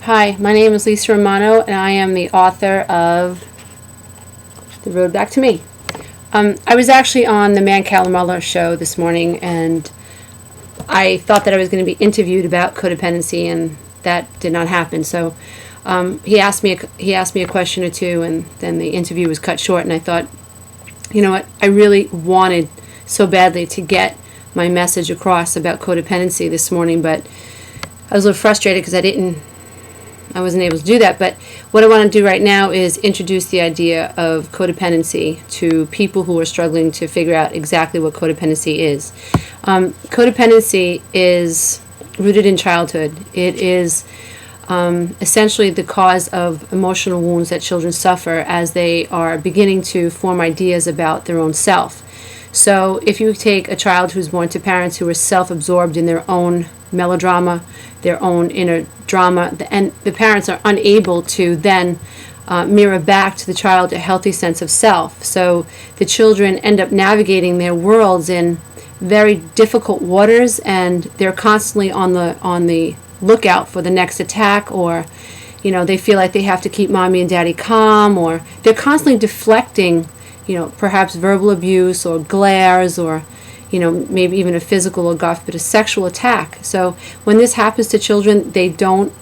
Hi, my name is Lisa Romano, and I am the author of The Road Back to Me. I was actually on the Man Calamello show this morning, and I thought that I was going to be interviewed about codependency, and that did not happen. So he asked me a question or two, and then the interview was cut short. And I thought, you know what? I really wanted so badly to get my message across about codependency this morning, but I was a little frustrated because I wasn't able to do that. But what I want to do right now is introduce the idea of codependency to people who are struggling to figure out exactly what codependency is. Codependency is rooted in childhood. It is essentially the cause of emotional wounds that children suffer as they are beginning to form ideas about their own self. So if you take a child who's born to parents who are self-absorbed in their own melodrama, their own inner drama, and the parents are unable to then mirror back to the child a healthy sense of self. So the children end up navigating their worlds in very difficult waters, and they're constantly on the lookout for the next attack, or they feel like they have to keep mommy and daddy calm, or they're constantly deflecting perhaps verbal abuse or glares, or maybe even a physical or God forbid a sexual attack. So when this happens to children, they don't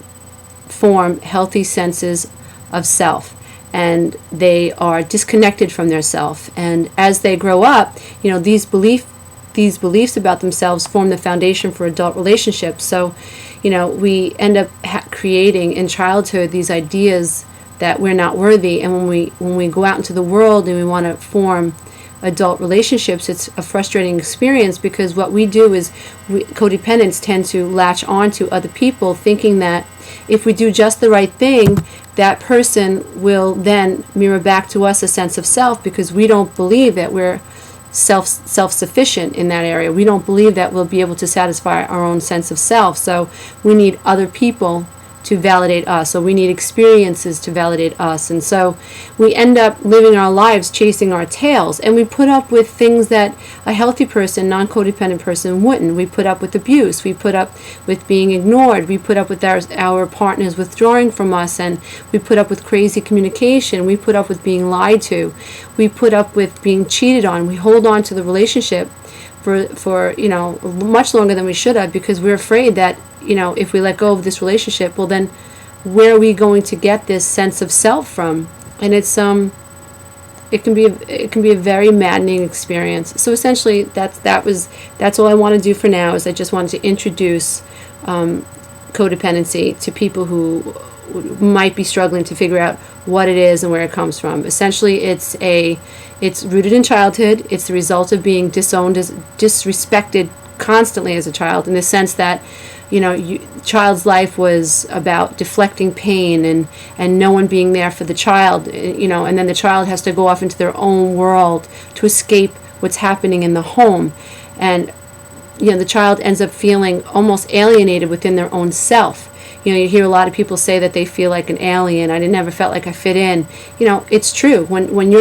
form healthy senses of self, and they are disconnected from their self. And as they grow up, these beliefs about themselves form the foundation for adult relationships. So we end up creating in childhood these ideas that we're not worthy, and when we go out into the world and we want to form adult relationships, it's a frustrating experience, because what we do is codependents tend to latch on to other people, thinking that if we do just the right thing, that person will then mirror back to us a sense of self, because we don't believe that we're self-sufficient in that area. We don't believe that we'll be able to satisfy our own sense of self. So we need other people to validate us, or we need experiences to validate us. And so we end up living our lives chasing our tails, and we put up with things that a healthy person, non-codependent person wouldn't. We put up with abuse, we put up with being ignored, we put up with our partners withdrawing from us, and we put up with crazy communication, we put up with being lied to, we put up with being cheated on. We hold on to the relationship for much longer than we should have, because we're afraid that if we let go of this relationship, well, then where are we going to get this sense of self from? And it can be a very maddening experience. So essentially, that's all I want to do for now. Is I just wanted to introduce codependency to people who might be struggling to figure out what it is and where it comes from. Essentially, it's rooted in childhood. It's the result of being disowned, disrespected constantly as a child, in the sense that child's life was about deflecting pain and no one being there for the child, and then the child has to go off into their own world to escape what's happening in the home, and the child ends up feeling almost alienated within their own self. You hear a lot of people say that they feel like an alien. I never felt like I fit in. It's true. When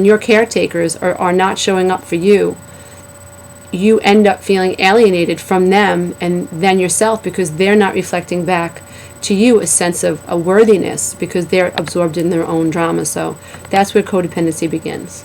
your caretakers are not showing up for you, you end up feeling alienated from them and then yourself, because they're not reflecting back to you a sense of a worthiness, because they're absorbed in their own drama. So that's where codependency begins.